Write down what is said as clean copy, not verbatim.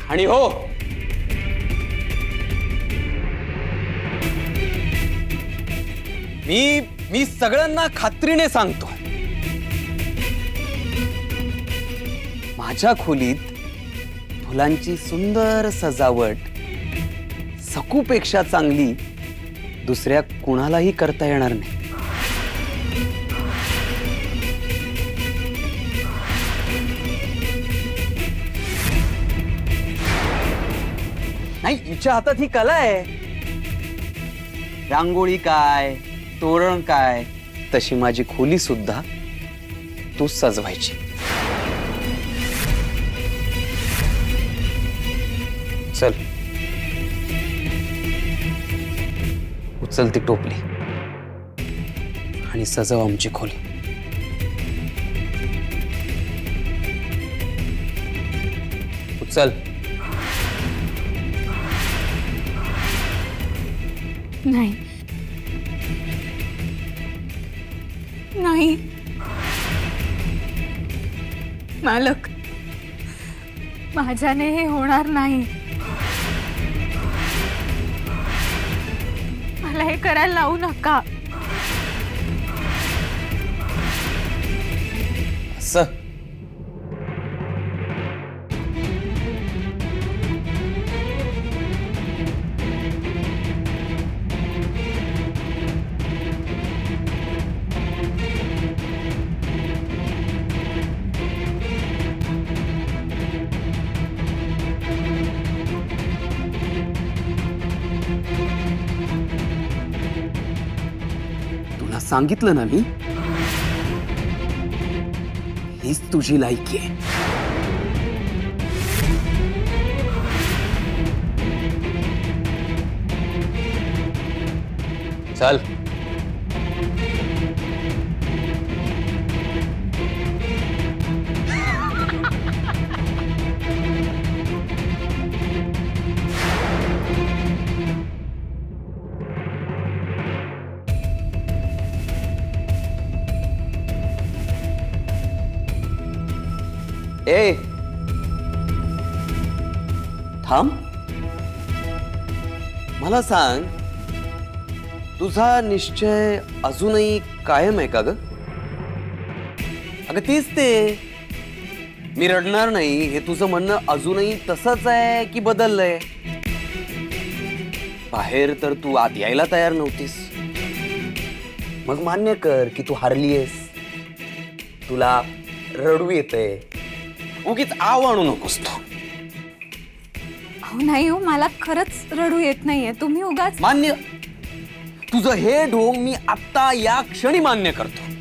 आणि हो, मी सगळ्यांना खात्रीने सांगतो, माझ्या खोलीत फुलांची सुंदर सजावट सकूपेक्षा चांगली दुसऱ्या कुणालाही करता येणार नाही. नाही, हिच्या हातात ही कला आहे. रांगोळी काय, तोरण काय, तशी माझी खोली सुद्धा तू सजवायची. चल, उचल ती टोपली आणि सजव आमची खोली. उचल. नाही नाही मालक, माझ्याने हे होणार नाही. मला हे करायला लावू नका. असं तुला सांगितलं ना मी, हीच तुझी लायकी आहे. चल. ए, थांब. मला सांग, तुझा निश्चय अजूनही कायम आहे का ग? अगं तीच ते, मी रडणार नाही हे तुझं म्हणणं अजूनही तसंच आहे की बदललंय? बाहेर तर तू आत यायला तयार नव्हतीस. मग मान्य कर की तू हारलीयस, तुला रडू येतंय. उगीच आव आणू नकोस तू. अहो नाही हो, मला खरंच रडू येत नाहीये. तुम्ही उगाच. मान्य, तुझं हे ढोंग मी आत्ता या क्षणी मान्य करतो.